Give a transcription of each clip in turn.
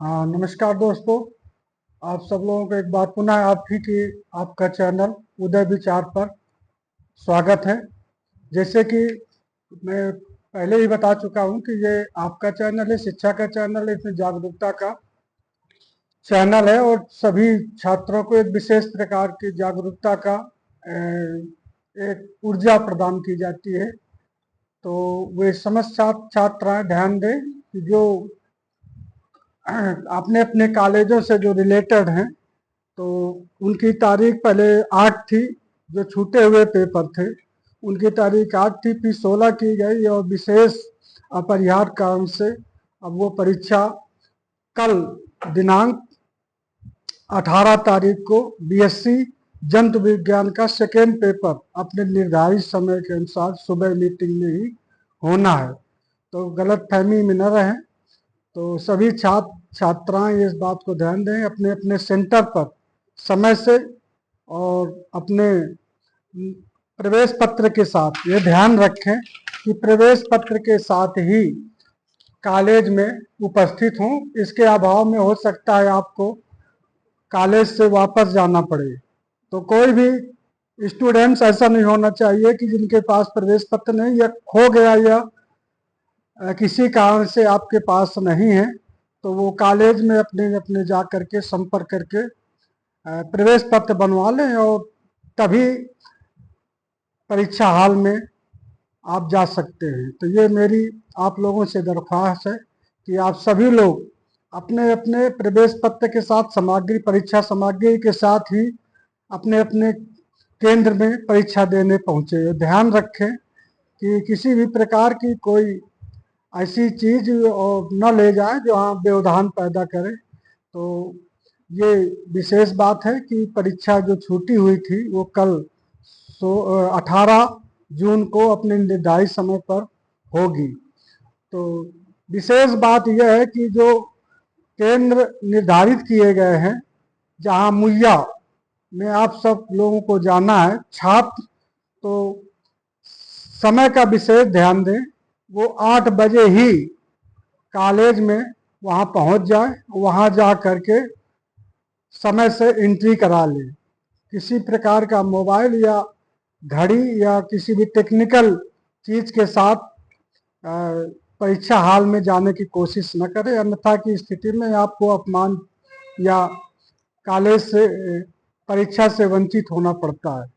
हाँ, नमस्कार दोस्तों। आप सब लोगों को एक बार पुनः आप ही की आपका चैनल उदय विचार पर स्वागत है। जैसे कि मैं पहले ही बता चुका हूँ कि ये आपका चैनल है, शिक्षा का चैनल है, इसमें जागरूकता का चैनल है और सभी छात्रों को एक विशेष प्रकार की जागरूकता का एक ऊर्जा प्रदान की जाती है। तो वे समस्त छात्राएं ध्यान दें कि जो अपने अपने कॉलेजों से जो रिलेटेड हैं, तो उनकी तारीख पहले 8 थी। जो छूटे हुए पेपर थे उनकी तारीख 8 थी, फिर 16 की गई और विशेष अपरिहार्य कारण से अब वो परीक्षा कल दिनांक 18 तारीख को बीएससी जंतु विज्ञान का सेकेंड पेपर अपने निर्धारित समय के अनुसार सुबह मीटिंग में ही होना है। तो गलत फहमी में न रहें। तो सभी छात्राएं इस बात को ध्यान दें, अपने अपने सेंटर पर समय से और अपने प्रवेश पत्र के साथ ये ध्यान रखें कि प्रवेश पत्र के साथ ही कॉलेज में उपस्थित हों। इसके अभाव में हो सकता है आपको कॉलेज से वापस जाना पड़े। तो कोई भी स्टूडेंट्स ऐसा नहीं होना चाहिए कि जिनके पास प्रवेश पत्र नहीं या खो गया या किसी कारण से आपके पास नहीं है, तो वो कॉलेज में अपने अपने जा करके संपर्क करके प्रवेश पत्र बनवा लें और तभी परीक्षा हॉल में आप जा सकते हैं। तो ये मेरी आप लोगों से दरख्वास्त है कि आप सभी लोग अपने अपने प्रवेश पत्र के साथ सामग्री, परीक्षा सामग्री के साथ ही अपने अपने केंद्र में परीक्षा देने पहुंचे। ध्यान रखें कि किसी भी प्रकार की कोई ऐसी चीज और न ले जाए जो आप व्यवधान पैदा करे। तो ये विशेष बात है कि परीक्षा जो छूटी हुई थी वो कल 18 जून को अपने निर्धारित समय पर होगी। तो विशेष बात यह है कि जो केंद्र निर्धारित किए गए हैं, जहां मुहैया में आप सब लोगों को जाना है छात्र, तो समय का विशेष ध्यान दें। वो 8 बजे ही कॉलेज में वहां पहुंच जाए, वहां जा करके समय से एंट्री करा ले। किसी प्रकार का मोबाइल या घड़ी या किसी भी टेक्निकल चीज के साथ परीक्षा हॉल में जाने की कोशिश न करें, अन्यथा की स्थिति में आपको अपमान या कॉलेज से परीक्षा से वंचित होना पड़ता है,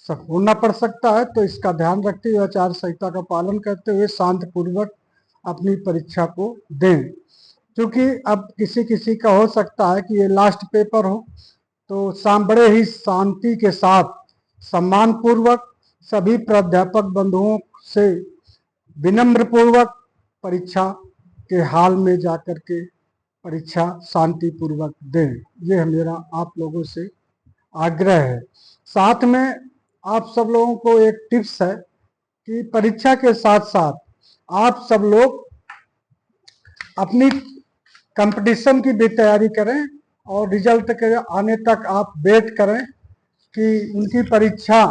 सब होना पड़ सकता है। तो इसका ध्यान रखते हुए आचार संहिता का पालन करते हुए शांतिपूर्वक अपनी परीक्षा को दें। क्योंकि अब किसी किसी का हो सकता है कि ये लास्ट पेपर हो, तो बड़े ही शांति के साथ सम्मान पूर्वक सभी प्राध्यापक बंधुओं से विनम्र पूर्वक परीक्षा के हाल में जाकर के परीक्षा शांति पूर्वक दें। यह मेरा आप लोगों से आग्रह है। साथ में आप सब लोगों को एक टिप्स है कि परीक्षा के साथ साथ आप सब लोग अपनी कंपटीशन की भी तैयारी करें और रिजल्ट के आने तक आप वेट करें कि उनकी परीक्षा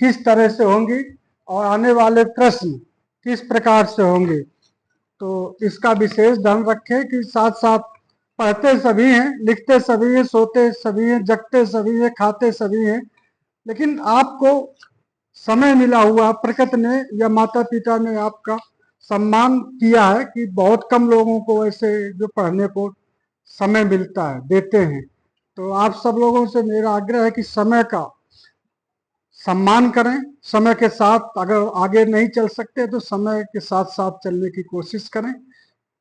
किस तरह से होंगी और आने वाले प्रश्न किस प्रकार से होंगे। तो इसका विशेष ध्यान रखें कि साथ साथ पढ़ते सभी हैं, लिखते सभी हैं, सोते सभी हैं, जगते सभी हैं, खाते सभी हैं, लेकिन आपको समय मिला हुआ प्रकृति ने या माता पिता ने आपका सम्मान किया है कि बहुत कम लोगों को ऐसे जो पढ़ने को समय मिलता है, देते हैं। तो आप सब लोगों से मेरा आग्रह है कि समय का सम्मान करें। समय के साथ अगर आगे नहीं चल सकते तो समय के साथ साथ चलने की कोशिश करें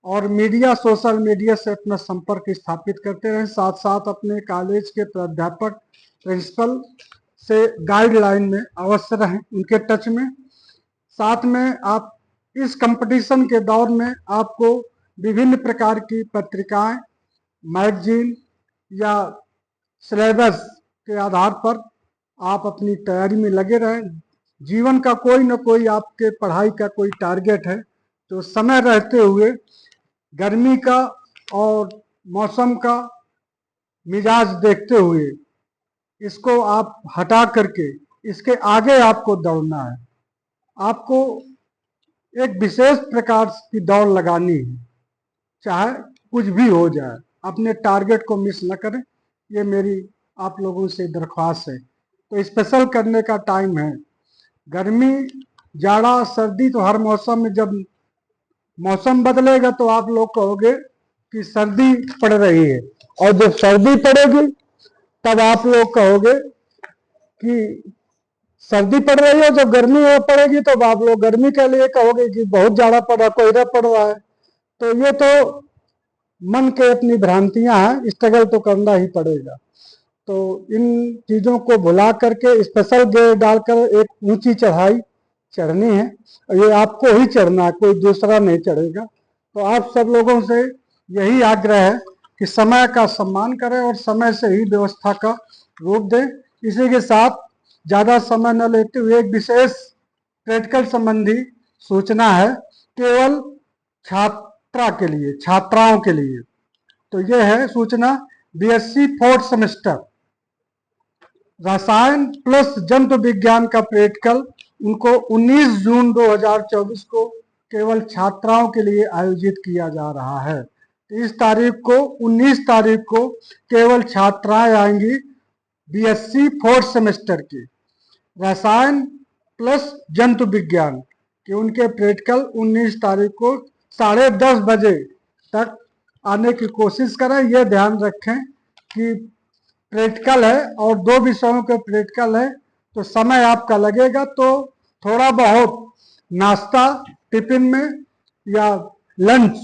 और मीडिया, सोशल मीडिया से अपना संपर्क स्थापित करते रहें। साथ साथ अपने कॉलेज के प्राध्यापक, प्रिंसिपल से गाइडलाइन में अवश्य रहें, उनके टच में। साथ में आप इस कंपटीशन के दौर में आपको विभिन्न प्रकार की पत्रिकाएं, मैगजीन या सिलेबस के आधार पर आप अपनी तैयारी में लगे रहें। जीवन का कोई न कोई आपके पढ़ाई का कोई टारगेट है, तो समय रहते हुए गर्मी का और मौसम का मिजाज देखते हुए इसको आप हटा करके इसके आगे आपको दौड़ना है। आपको एक विशेष प्रकार की दौड़ लगानी है, चाहे कुछ भी हो जाए अपने टारगेट को मिस न करें, ये मेरी आप लोगों से दरख्वास्त है। तो स्पेशल करने का टाइम है। गर्मी, जाड़ा, सर्दी तो हर मौसम में, जब मौसम बदलेगा तो आप लोग कहोगे कि सर्दी पड़ रही है, और जब सर्दी पड़ेगी तब आप लोग कहोगे कि सर्दी पड़ रही है। जब गर्मी पड़ेगी तो आप लोग गर्मी के लिए कहोगे कि बहुत जाड़ा पड़ रहा, कोहरा पड़ रहा है। तो ये तो मन के अपनी भ्रांतियां हैं, स्ट्रगल तो करना ही पड़ेगा। तो इन चीजों को भुला करके स्पेशल गियर डालकर एक ऊंची चढ़ाई चढ़नी है, और ये आपको ही चढ़ना है, कोई दूसरा नहीं चढ़ेगा। तो आप सब लोगों से यही आग्रह है कि समय का सम्मान करें और समय से ही व्यवस्था का रूप दें। इसी के साथ ज्यादा समय न लेते हुए एक विशेष प्रैक्टिकल संबंधी सूचना है, केवल छात्रा के लिए, छात्राओं के लिए। तो यह है सूचना, बीएससी फोर्थ सेमेस्टर रसायन प्लस जंतु विज्ञान का प्रैक्टिकल उनको 19 जून 2024 को केवल छात्राओं के लिए आयोजित किया जा रहा है। तो इस तारीख को, 19 तारीख को केवल छात्राएं आएंगी बीएससी फोर्थ सेमेस्टर की, रसायन प्लस जंतु विज्ञान कि उनके प्रैक्टिकल 19 तारीख को 10:30 बजे तक आने की कोशिश करें। यह ध्यान रखें कि प्रैक्टिकल है और 2 विषयों के प्रैक्टिकल है, तो समय आपका लगेगा। तो थोड़ा बहुत नाश्ता टिफिन में या लंच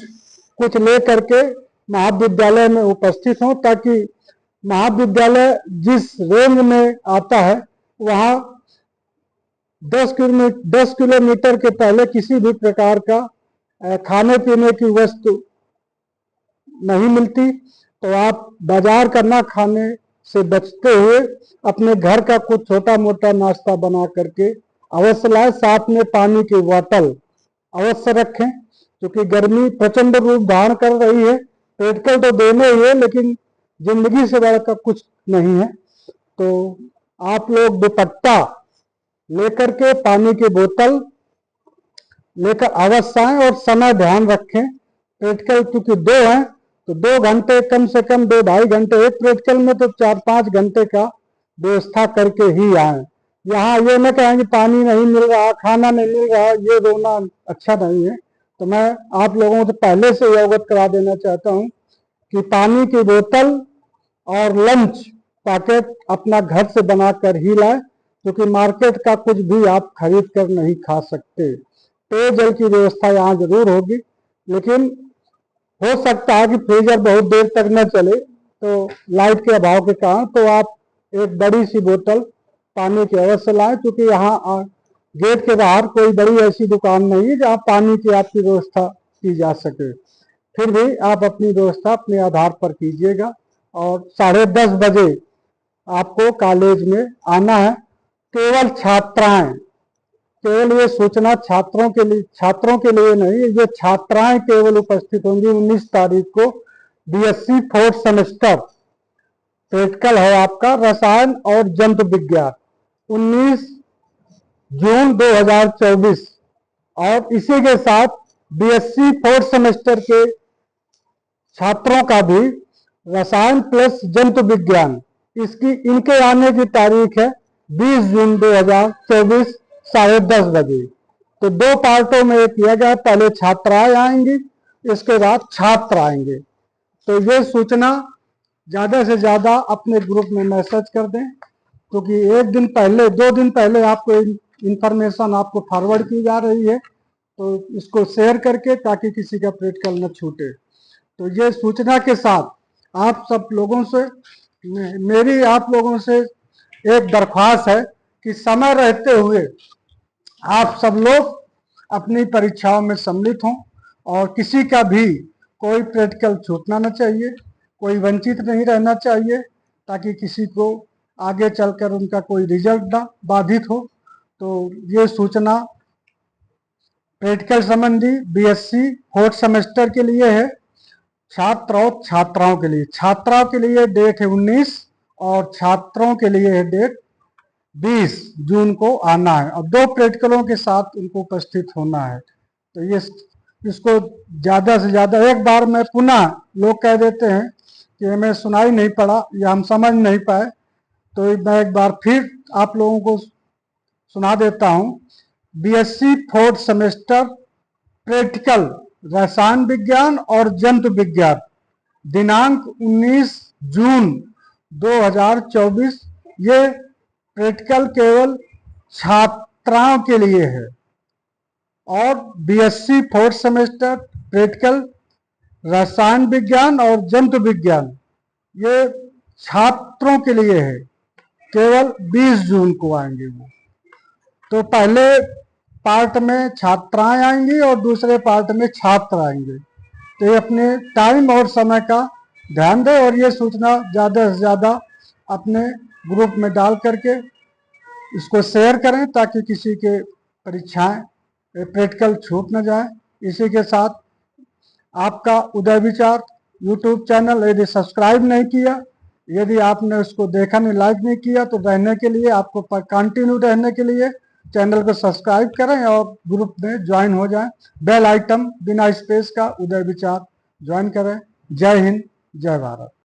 कुछ ले करके महाविद्यालय में उपस्थित हो, ताकि महाविद्यालय जिस रेंज में आता है वहाँ 10 किलोमीटर के पहले किसी भी प्रकार का खाने पीने की वस्तु नहीं मिलती। तो आप बाजार का ना खाने से बचते हुए अपने घर का कुछ छोटा मोटा नाश्ता बना करके अवश्य लाए। साथ में पानी की बोतल अवश्य रखें, क्योंकि गर्मी प्रचंड रूप धारण कर रही है। प्रैक्टिकल तो देने ही है, लेकिन जिंदगी से बढ़कर कुछ नहीं है। तो आप लोग दुपट्टा लेकर के, पानी की बोतल लेकर अवश्य आएं, और समय ध्यान रखें। प्रैक्टिकल क्योंकि 2 हैं, तो 2 घंटे, कम से कम 2-2.5 घंटे, एक प्रैक्टिकल में तो 4-5 घंटे का व्यवस्था करके ही आए। यहाँ ये न कहेंगे पानी नहीं मिल रहा, खाना नहीं मिल रहा, ये रोना अच्छा नहीं है। तो मैं आप लोगों से पहले से अवगत करा देना चाहता हूँ कि पानी की बोतल और लंच पैकेट अपना घर से बनाकर ही लाए, क्योंकि मार्केट का कुछ भी आप खरीद कर नहीं खा सकते। पेयजल की व्यवस्था यहाँ जरूर होगी, लेकिन हो सकता है कि फ्रीजर बहुत देर तक न चले, तो लाइट के अभाव के कारण। तो आप एक बड़ी सी बोतल पानी की अवश्य लाएं, क्योंकि यहाँ गेट के बाहर कोई बड़ी ऐसी दुकान नहीं है जहाँ पानी की आपकी व्यवस्था की जा सके। फिर भी आप अपनी व्यवस्था अपने आधार पर कीजिएगा, और 10:30 बजे आपको कॉलेज में आना है। केवल छात्राएं, केवल ये सूचना छात्रों के लिए नहीं, ये छात्राएं केवल उपस्थित होंगी। 19 तारीख को बीएससी फोर्थ सेमेस्टर प्रैक्टिकल है आपका रसायन और जंतु विज्ञान, 19 जून 2024। और इसी के साथ बीएससी फोर्थ सेमेस्टर के छात्रों का भी रसायन प्लस जंतु विज्ञान, इनके आने की तारीख है 20 जून 2024, 10:30 बजे। तो 2 पार्टों में किया गया, पहले छात्राएं आएंगी, इसके बाद छात्र आएंगे। तो ये सूचना ज्यादा से ज्यादा अपने ग्रुप में मैसेज कर दें, क्योंकि 1 दिन पहले, 2 दिन पहले आपको इंफॉर्मेशन आपको फॉरवर्ड की जा रही है। तो इसको शेयर करके, ताकि किसी का प्रैक्टिकल न छूटे। तो ये सूचना के साथ आप सब लोगों से, मेरी आप लोगों से एक दरख्वास्त है कि समय रहते हुए आप सब लोग अपनी परीक्षाओं में सम्मिलित हों, और किसी का भी कोई प्रैक्टिकल छूटना न चाहिए, कोई वंचित नहीं रहना चाहिए, ताकि किसी को आगे चलकर उनका कोई रिजल्ट ना बाधित हो। तो ये सूचना प्रैक्टिकल संबंधी बीएससी फोर्थ सेमेस्टर के लिए है, छात्र और छात्राओं के लिए। छात्राओं के लिए डेट है 19, और छात्रों के लिए है डेट 20 जून को आना है, और 2 प्रैक्टिकलों के साथ उनको उपस्थित होना है। तो ये इसको ज्यादा से ज्यादा, एक बार मैं पुनः लोग कह देते हैं कि हमें सुनाई नहीं पड़ा या हम समझ नहीं पाए, तो मैं एक बार फिर आप लोगों को सुना देता हूं। बीएससी फोर्थ सेमेस्टर प्रैक्टिकल रसायन विज्ञान और जंतु विज्ञान, दिनांक 19 जून 2024। ये प्रैक्टिकल केवल छात्राओं के लिए है। और बीएससी फोर्थ सेमेस्टर प्रैक्टिकल रसायन विज्ञान और जंतु विज्ञान, ये छात्रों के लिए है, केवल 20 जून को आएंगे वो। तो पहले पार्ट में छात्राएं आएंगी और दूसरे पार्ट में छात्र आएंगे। तो ये अपने टाइम और समय का ध्यान दें और ये सूचना ज़्यादा से ज़्यादा अपने ग्रुप में डाल करके इसको शेयर करें, ताकि किसी के परीक्षाएं प्रैक्टिकल छूट न जाए। इसी के साथ आपका उदय विचार यूट्यूब चैनल यदि सब्सक्राइब नहीं किया, यदि आपने उसको देखा नहीं, लाइक नहीं किया, तो रहने के लिए, आपको कंटिन्यू रहने के लिए चैनल को सब्सक्राइब करें और ग्रुप में ज्वाइन हो जाएं। बेल आइटम बिना स्पेस का उदय विचार ज्वाइन करें। जय हिंद, जय भारत।